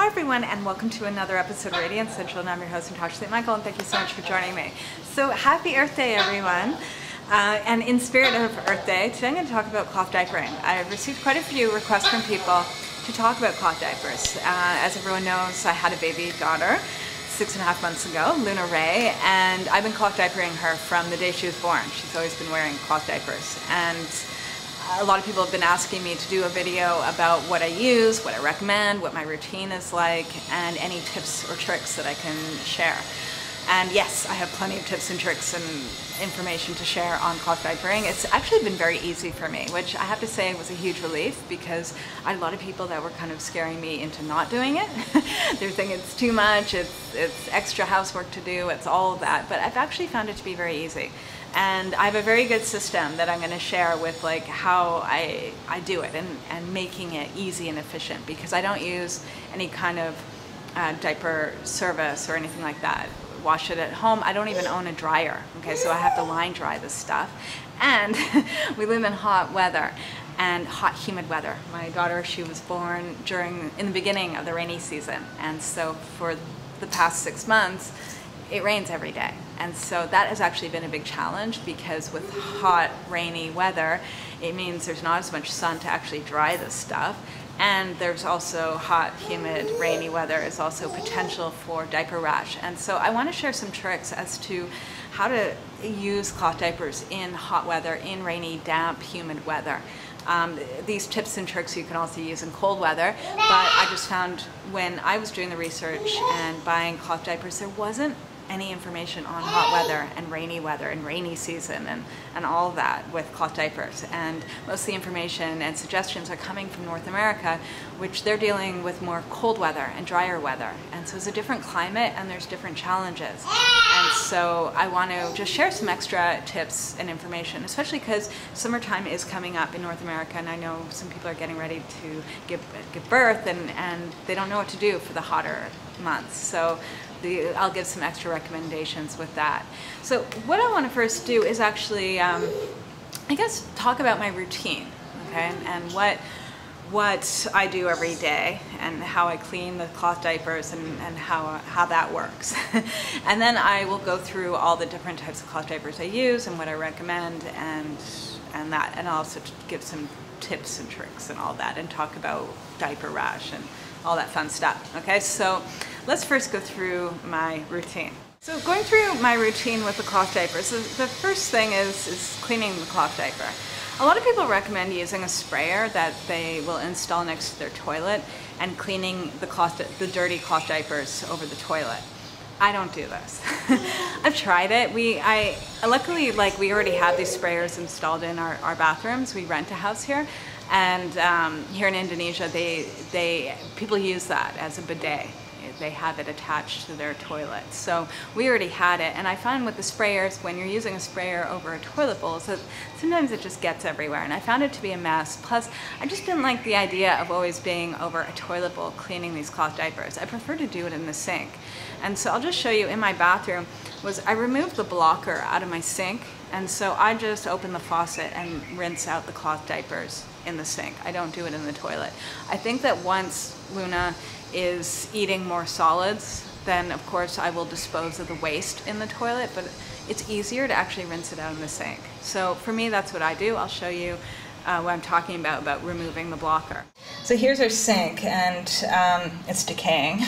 Hi everyone, and welcome to another episode of Radiant Central, and I'm your host Natasha St. Michael, and thank you so much for joining me. So happy Earth Day everyone, and in spirit of Earth Day, today I'm going to talk about cloth diapering. I've received quite a few requests from people to talk about cloth diapers. As everyone knows, I had a baby daughter 6.5 months ago, Luna Ray, and I've been cloth diapering her from the day she was born. She's always been wearing cloth diapers, and a lot of people have been asking me to do a video about what I use, what I recommend, what my routine is like, and any tips or tricks that I can share. And yes, I have plenty of tips and tricks and information to share on cloth diapering. It's actually been very easy for me, which I have to say was a huge relief, because I had a lot of people that were kind of scaring me into not doing it. They're thinking it's too much, it's extra housework to do, it's all of that. But I've actually found it to be very easy. And I have a very good system that I'm going to share with like how I do it and making it easy and efficient, because I don't use any kind of diaper service or anything like that. Wash it at home. I don't even own a dryer, okay, so I have to line dry this stuff. And we live in hot weather and hot humid weather. My daughter, she was born in the beginning of the rainy season, and so for the past 6 months it rains every day. And so that has actually been a big challenge, because with hot, rainy weather, it means there's not as much sun to actually dry this stuff. And there's also hot, humid, rainy weather is also potential for diaper rash. And so I want to share some tricks as to how to use cloth diapers in hot weather, in rainy, damp, humid weather. These tips and tricks you can also use in cold weather, but I just found when I was doing the research and buying cloth diapers, there wasn't any information on hot weather and rainy season and all of that with cloth diapers. And most of the information and suggestions are coming from North America, which they're dealing with more cold weather and drier weather. And so it's a different climate and there's different challenges. And so I want to just share some extra tips and information, especially because summertime is coming up in North America, and I know some people are getting ready to give birth and they don't know what to do for the hotter months. So I'll give some extra recommendations with that. So what I want to first do is actually, I guess, talk about my routine, okay, and what I do every day and how I clean the cloth diapers and how that works. And then I will go through all the different types of cloth diapers I use and what I recommend and I'll also give some tips and tricks and all that, and talk about diaper rash and all that fun stuff. Okay, so let's first go through my routine. So going through my routine with the cloth diapers, the first thing is cleaning the cloth diaper. A lot of people recommend using a sprayer that they will install next to their toilet and cleaning the dirty cloth diapers over the toilet. I don't do this. I've tried it. Luckily, like, we already have these sprayers installed in our bathrooms. We rent a house here, and here in Indonesia, people use that as a bidet. They have it attached to their toilet. So we already had it, and I find with the sprayers, when you're using a sprayer over a toilet bowl, so sometimes it just gets everywhere, and I found it to be a mess. Plus, I just didn't like the idea of always being over a toilet bowl cleaning these cloth diapers. I prefer to do it in the sink. And so I'll just show you in my bathroom, I removed the blocker out of my sink, and so I just open the faucet and rinse out the cloth diapers in the sink. I don't do it in the toilet. I think that once Luna is eating more solids, then of course I will dispose of the waste in the toilet, but it's easier to actually rinse it out in the sink. So for me, that's what I do. I'll show you what I'm talking about removing the blocker. So here's our sink, and it's decaying,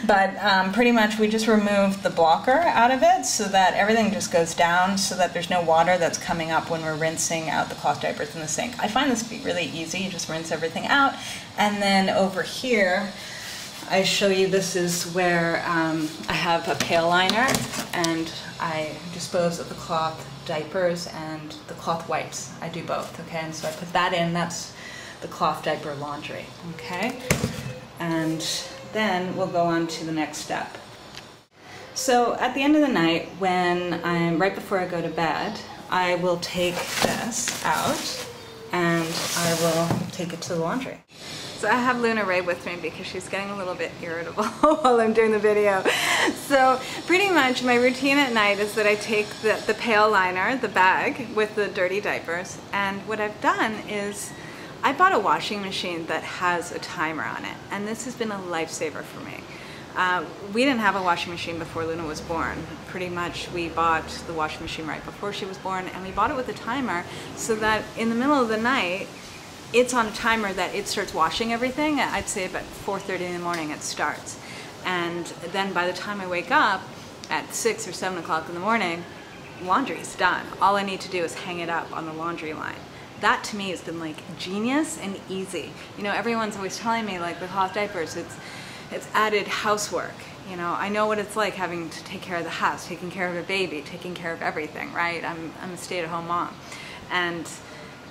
but pretty much we just removed the blocker out of it so that everything just goes down, so that there's no water that's coming up when we're rinsing out the cloth diapers in the sink. I find this to be really easy. You just rinse everything out, and then over here I show you, this is where I have a pail liner, and I dispose of the cloth diapers and the cloth wipes. I do both, okay? And so I put that in, that's the cloth diaper laundry, okay? And then we'll go on to the next step. So at the end of the night, right before I go to bed, I will take this out and I will take it to the laundry. So I have Luna Ray with me because she's getting a little bit irritable while I'm doing the video. So pretty much my routine at night is that I take the pail liner, the bag with the dirty diapers, and what I've done is I bought a washing machine that has a timer on it, and this has been a lifesaver for me. We didn't have a washing machine before Luna was born. Pretty much we bought the washing machine right before she was born, and we bought it with a timer so that in the middle of the night, it's on a timer that it starts washing everything. I'd say about 4:30 in the morning it starts. And then by the time I wake up at 6 or 7 o'clock in the morning, laundry's done. All I need to do is hang it up on the laundry line. That to me has been like genius and easy. You know, everyone's always telling me like with hot diapers, it's added housework. You know, I know what it's like having to take care of the house, taking care of a baby, taking care of everything, right? I'm a stay-at-home mom. And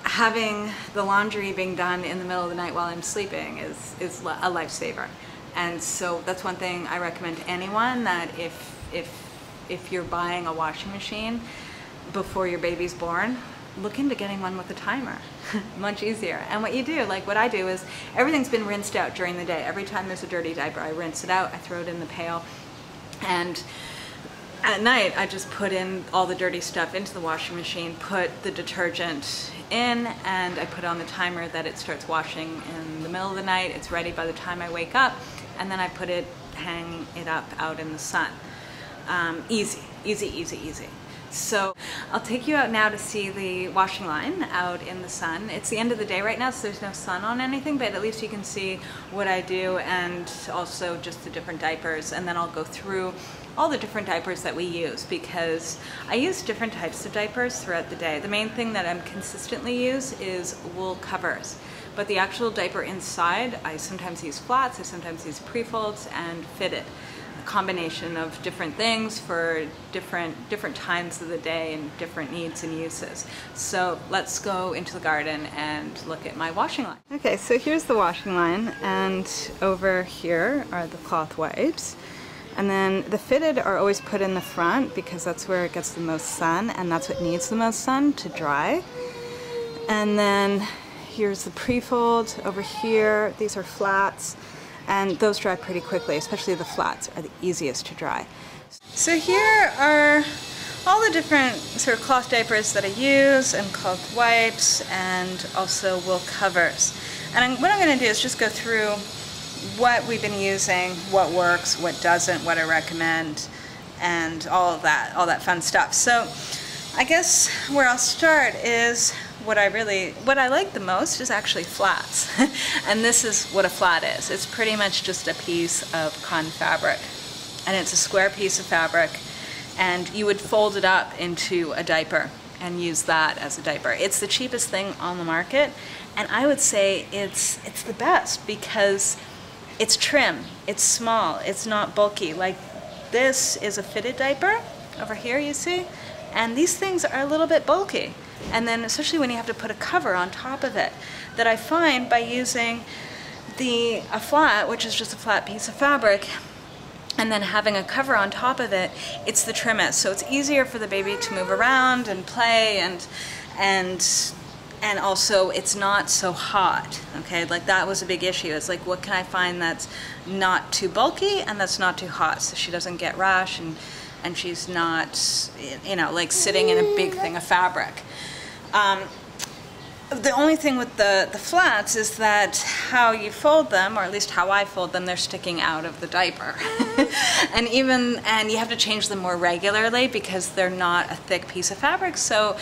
having the laundry being done in the middle of the night while I'm sleeping is a lifesaver. And so that's one thing I recommend to anyone, that if you're buying a washing machine before your baby's born, look into getting one with a timer. Much easier. And what you do, like what I do, is everything's been rinsed out during the day. Every time there's a dirty diaper, I rinse it out, I throw it in the pail, and at night I just put in all the dirty stuff into the washing machine, put the detergent in, and I put on the timer that it starts washing in the middle of the night. It's ready by the time I wake up, and then I hang it up out in the sun. Easy, easy, easy, easy. So I'll take you out now to see the washing line out in the sun. It's the end of the day right now, so there's no sun on anything, but at least you can see what I do, and also just the different diapers. And then I'll go through all the different diapers that we use, because I use different types of diapers throughout the day. The main thing that I'm consistently use is wool covers, but the actual diaper inside, I sometimes use flats, I sometimes use pre-folds and fitted. Combination of different things for different times of the day and different needs and uses. So let's go into the garden and look at my washing line. Okay, so here's the washing line, and over here are the cloth wipes. And then the fitted are always put in the front because that's where it gets the most sun, and that's what needs the most sun to dry. And then here's the pre-fold over here. These are flats. And those dry pretty quickly, especially the flats are the easiest to dry. So here are all the different sort of cloth diapers that I use, and cloth wipes, and also wool covers. And what I'm going to do is just go through what we've been using, what works, what doesn't, what I recommend, and all that fun stuff. So I guess where I'll start is what I like the most is actually flats. And this is what a flat is. It's pretty much just a piece of cotton fabric. And it's a square piece of fabric, and you would fold it up into a diaper and use that as a diaper. It's the cheapest thing on the market, and I would say it's the best because it's trim, it's small, it's not bulky. Like this is a fitted diaper over here, you see? And these things are a little bit bulky. And then especially when you have to put a cover on top of it, that I find by using a flat, which is just a flat piece of fabric, and then having a cover on top of it, it's the trimmest. So it's easier for the baby to move around and play, and also it's not so hot, okay? Like that was a big issue. It's like, what can I find that's not too bulky and that's not too hot, so she doesn't get rash and she's not, you know, like sitting in a big thing of fabric. The only thing with the flats is that how you fold them, or at least how I fold them, they're sticking out of the diaper. and you have to change them more regularly because they're not a thick piece of fabric. So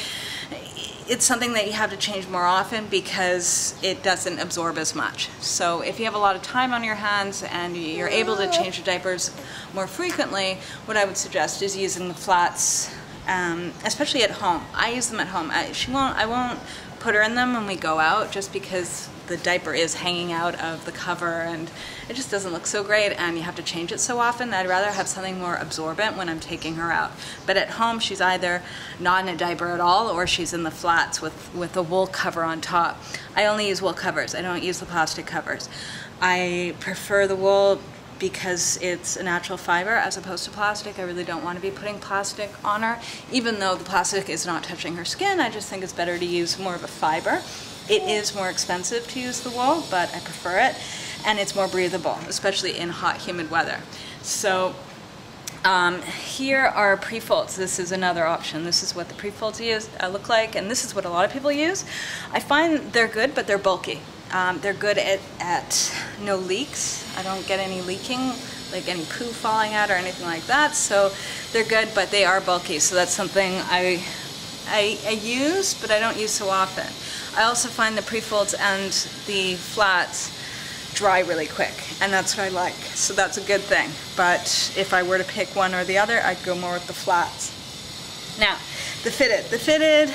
it's something that you have to change more often because it doesn't absorb as much. So if you have a lot of time on your hands and you're able to change your diapers more frequently, what I would suggest is using the flats, especially at home. I use them at home. I won't put her in them when we go out just because the diaper is hanging out of the cover and it just doesn't look so great, and you have to change it so often. I'd rather have something more absorbent when I'm taking her out. But at home she's either not in a diaper at all or she's in the flats with a wool cover on top. I only use wool covers. I don't use the plastic covers. I prefer the wool because it's a natural fiber as opposed to plastic. I really don't want to be putting plastic on her. Even though the plastic is not touching her skin, I just think it's better to use more of a fiber. It is more expensive to use the wool, but I prefer it, and it's more breathable, especially in hot, humid weather. So Here are pre-folds. This is another option. This is what the pre-folds look like, and this is what a lot of people use. I find they're good, but they're bulky. They're good at no leaks. I don't get any leaking, like any poo falling out or anything like that. So they're good, but they are bulky. So that's something I use, but I don't use so often. I also find the pre-folds and the flats dry really quick, and that's what I like. So that's a good thing. But if I were to pick one or the other, I'd go more with the flats. Now, the fitted. The fitted,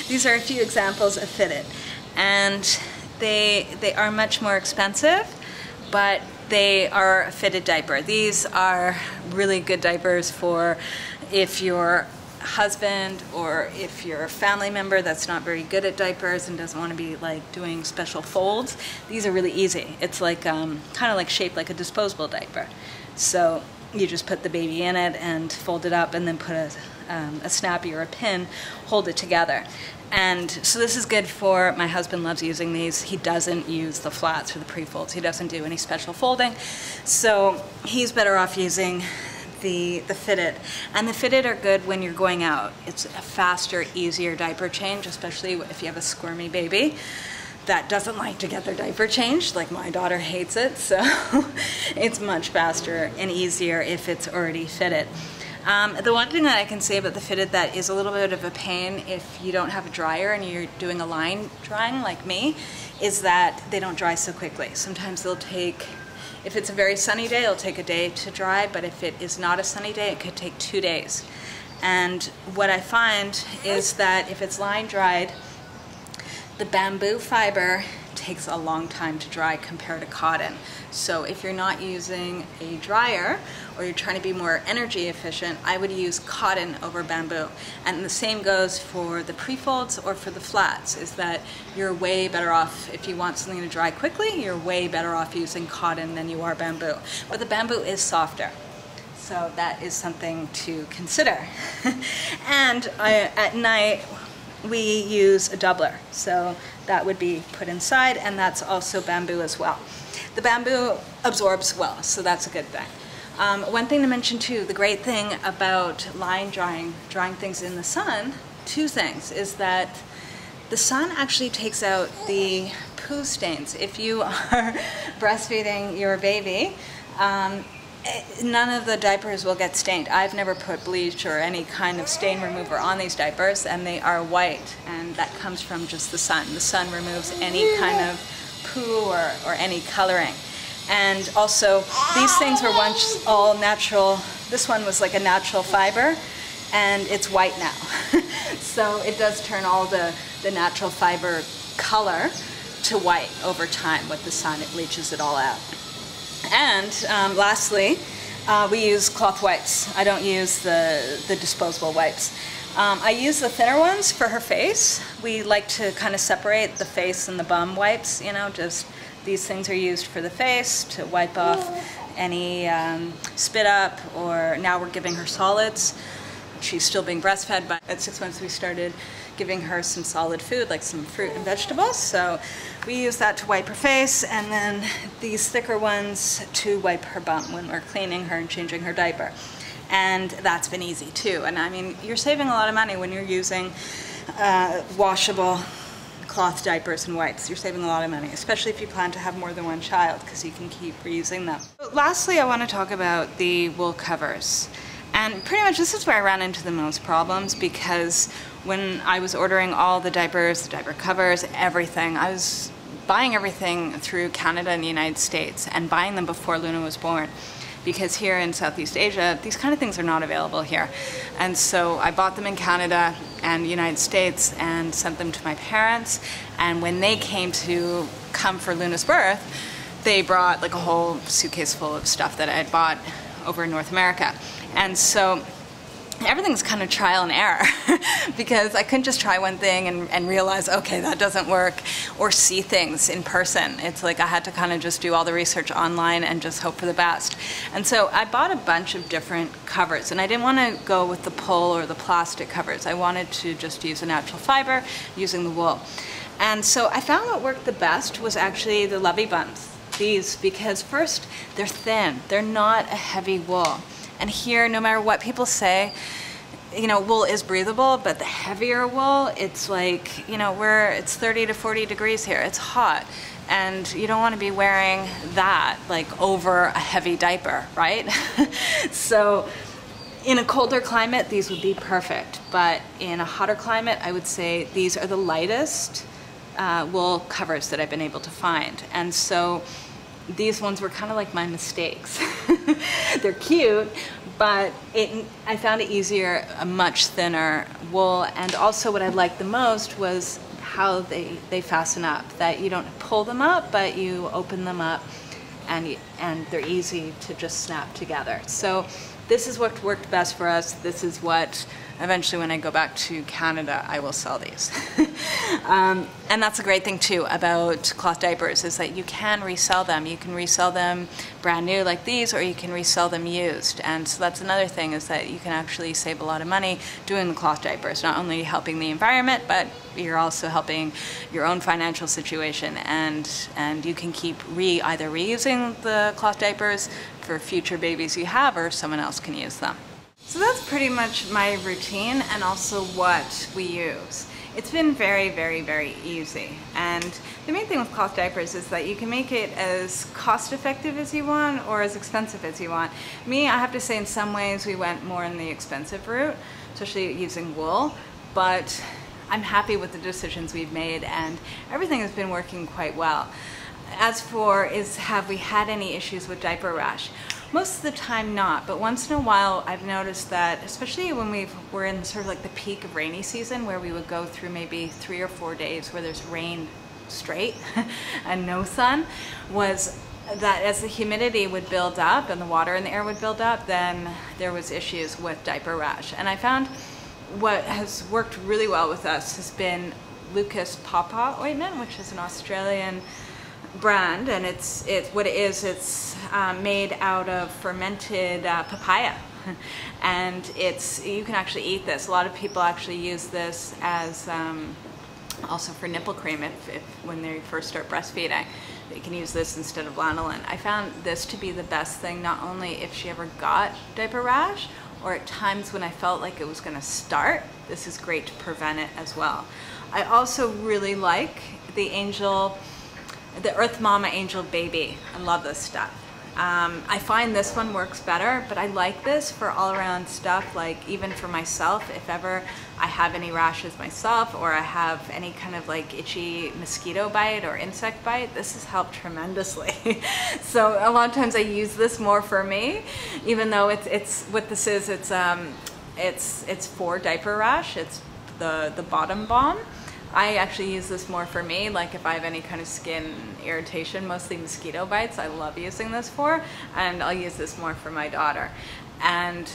these are a few examples of fitted. And they are much more expensive, but they are a fitted diaper. These are really good diapers for if your husband or if you're a family member that's not very good at diapers and doesn't want to be like doing special folds. These are really easy. It's like kind of like shaped like a disposable diaper. So you just put the baby in it and fold it up and then put a snappy or a pin, hold it together. And so this is good for, my husband loves using these. He doesn't use the flats or the pre-folds. He doesn't do any special folding. So he's better off using the fitted. And the fitted are good when you're going out. It's a faster, easier diaper change, especially if you have a squirmy baby that doesn't like to get their diaper changed. Like my daughter hates it, so it's much faster and easier if it's already fitted. The one thing that I can say about the fitted that is a little bit of a pain if you don't have a dryer and you're doing a line drying like me, is that they don't dry so quickly. Sometimes they'll take, if it's a very sunny day, it'll take a day to dry, but if it is not a sunny day, it could take 2 days. And what I find is that if it's line dried, the bamboo fiber takes a long time to dry compared to cotton. So if you're not using a dryer or you're trying to be more energy efficient, I would use cotton over bamboo. And the same goes for the pre-folds or for the flats, is that you're way better off, if you want something to dry quickly, you're way better off using cotton than you are bamboo. But the bamboo is softer. So that is something to consider. And at night, we use a doubler. So that would be put inside, and that's also bamboo as well. The bamboo absorbs well, so that's a good thing. One thing to mention too, the great thing about line drying things in the sun, two things, is that the sun actually takes out the poo stains. If you are breastfeeding your baby, none of the diapers will get stained. I've never put bleach or any kind of stain remover on these diapers, and they are white, and that comes from just the sun. The sun removes any kind of poo or any coloring. And also, these things were once all natural. This one was like a natural fiber, and it's white now. So it does turn all the natural fiber color to white over time with the sun. It bleaches it all out. And lastly, we use cloth wipes. I don't use the disposable wipes. I use the thinner ones for her face. We like to kind of separate the face and the bum wipes, you know, just these things are used for the face to wipe off any spit up, or now we're giving her solids. She's still being breastfed, but at 6 months we started giving her some solid food, like some fruit and vegetables. So we use that to wipe her face, and then these thicker ones to wipe her bum when we're cleaning her and changing her diaper. And that's been easy too. And I mean, you're saving a lot of money when you're using washable cloth diapers and wipes. You're saving a lot of money, especially if you plan to have more than one child, because you can keep reusing them. Lastly, I want to talk about the wool covers. And pretty much this is where I ran into the most problems, because when I was ordering all the diapers, the diaper covers, everything, I was buying everything through Canada and the United States and buying them before Luna was born. Because here in Southeast Asia, these kind of things are not available here. And so I bought them in Canada and the United States and sent them to my parents. And when they came to come for Luna's birth, they brought like a whole suitcase full of stuff that I had bought over in North America. And so everything's kind of trial and error because I couldn't just try one thing and realize, okay, that doesn't work, or see things in person. It's like I had to kind of just do all the research online and just hope for the best. And so I bought a bunch of different covers, and I didn't want to go with the pull or the plastic covers. I wanted to just use a natural fiber using the wool. And so I found what worked the best was actually the Lovey Buns. These, because first, they're thin. They're not a heavy wool. And here, no matter what people say, you know, wool is breathable, but the heavier wool, it's like, you know, it's 30 to 40 degrees here. It's hot. And you don't want to be wearing that like over a heavy diaper, right? So in a colder climate, these would be perfect. But in a hotter climate, I would say these are the lightest wool covers that I've been able to find. And so these ones were kind of like my mistakes. They're cute, but I found it easier, a much thinner wool. And also what I liked the most was how they fasten up, that you don't pull them up, but you open them up and they're easy to just snap together. So this is what worked best for us. This is what eventually when I go back to Canada, I will sell these. And that's a great thing too about cloth diapers, is that you can resell them. You can resell them brand new like these, or you can resell them used. And so that's another thing, is that you can actually save a lot of money doing the cloth diapers, not only helping the environment, but you're also helping your own financial situation. And you can keep either reusing the cloth diapers for future babies you have, or someone else can use them. So that's pretty much my routine and also what we use. It's been very, very, very easy. And the main thing with cloth diapers is that you can make it as cost effective as you want or as expensive as you want. Me, I have to say in some ways we went more in the expensive route, especially using wool, but I'm happy with the decisions we've made and everything has been working quite well. As for have we had any issues with diaper rash? Most of the time not, but once in a while I've noticed that, especially when we're in sort of like the peak of rainy season, where we would go through maybe 3 or 4 days where there's rain straight and no sun, was that as the humidity would build up and the water in the air would build up, then there was issues with diaper rash. And I found what has worked really well with us has been Lucas Pawpaw ointment, which is an Australian brand, and it's made out of fermented papaya, and you can actually eat this. A lot of people actually use this as also for nipple cream when they first start breastfeeding. They can use this instead of lanolin. I found this to be the best thing, not only if she ever got diaper rash, or at times when I felt like it was going to start. This is great to prevent it as well. I also really like the Earth Mama Angel Baby. I love this stuff. I find this one works better, but I like this for all around stuff, like even for myself, if ever I have any rashes myself, or I have any kind of like itchy mosquito bite or insect bite, this has helped tremendously. So a lot of times I use this more for me, even though it's what this is, it's for diaper rash. It's the bottom balm. I actually use this more for me, like if I have any kind of skin irritation, mostly mosquito bites, I love using this for, and I'll use this more for my daughter. And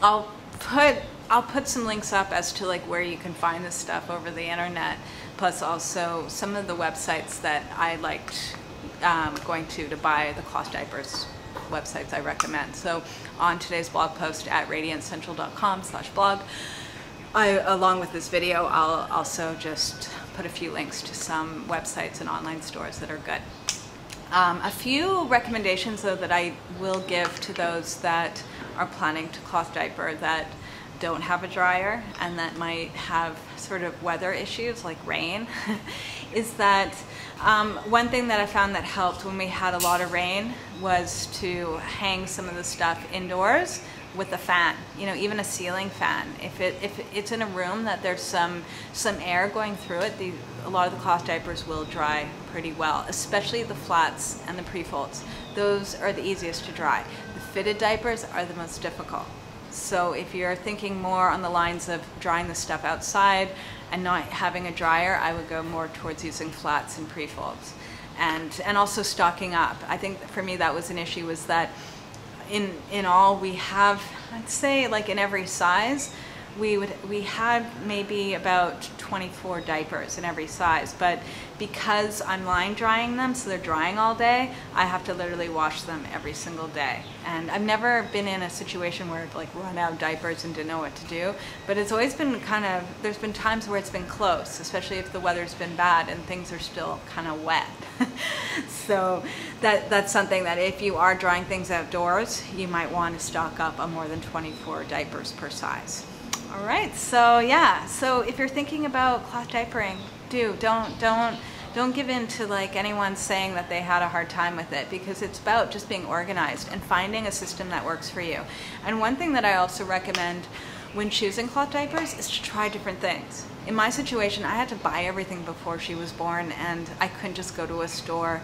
I'll put some links up as to like where you can find this stuff over the internet, plus also some of the websites that I liked going to buy the cloth diapers websites I recommend. So on today's blog post at radiancecentral.com/blog, along with this video, I'll also just put a few links to some websites and online stores that are good. A few recommendations though that I will give to those that are planning to cloth diaper that don't have a dryer and that might have sort of weather issues like rain is that one thing that I found that helped when we had a lot of rain was to hang some of the stuff indoors with a fan, you know, even a ceiling fan. If it's in a room that there's some air going through it, a lot of the cloth diapers will dry pretty well, especially the flats and the pre-folds. Those are the easiest to dry. The fitted diapers are the most difficult. So if you're thinking more on the lines of drying the stuff outside and not having a dryer, I would go more towards using flats and pre-folds. And also stocking up. I think for me that was an issue, was that in all we have, I'd say like in every size, we had maybe about 24 diapers in every size, but because I'm line drying them, so they're drying all day, I have to literally wash them every single day. And I've never been in a situation where I've like run out of diapers and didn't know what to do, but it's always been kind of, there's been times where it's been close, especially if the weather's been bad and things are still kind of wet. So that's something that if you are drying things outdoors, you might want to stock up on more than 24 diapers per size. All right, so yeah, so if you're thinking about cloth diapering, don't give in to like anyone saying that they had a hard time with it, because it's about just being organized and finding a system that works for you. And one thing that I also recommend when choosing cloth diapers is to try different things. In my situation, I had to buy everything before she was born, and I couldn't just go to a store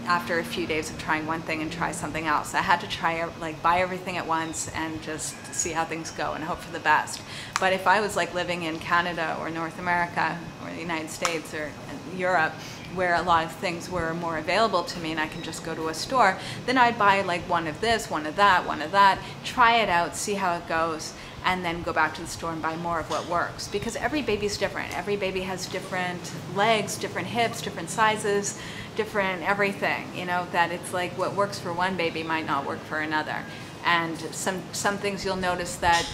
after a few days of trying one thing and try something else. I had to try, like, buy everything at once and just see how things go and hope for the best. But if I was like living in Canada or North America or the United States or Europe, where a lot of things were more available to me and I can just go to a store, then I'd buy like one of this, one of that, try it out, see how it goes, and then go back to the store and buy more of what works. Because every baby's different. Every baby has different legs, different hips, different sizes, different everything, you know, that it's like what works for one baby might not work for another. And some things you'll notice that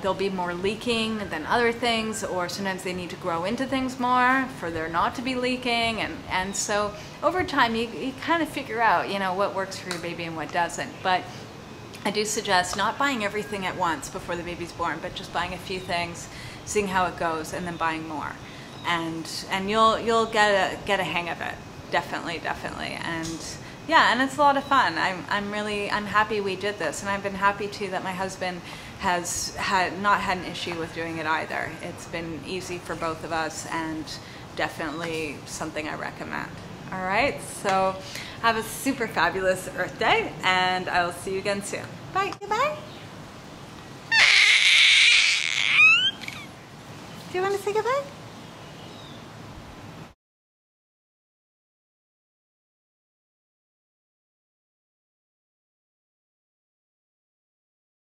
they'll be more leaking than other things, or sometimes they need to grow into things more for there not to be leaking, and so over time you kind of figure out, you know, what works for your baby and what doesn't. But I do suggest not buying everything at once before the baby's born, but just buying a few things, seeing how it goes, and then buying more, and you'll get a hang of it, definitely. And yeah, and it's a lot of fun. I'm happy we did this, and I've been happy too that my husband has not had an issue with doing it either. It's been easy for both of us, and definitely something I recommend. All right, so have a super fabulous Earth Day, and I will see you again soon. Bye. Goodbye. Do you want to say goodbye?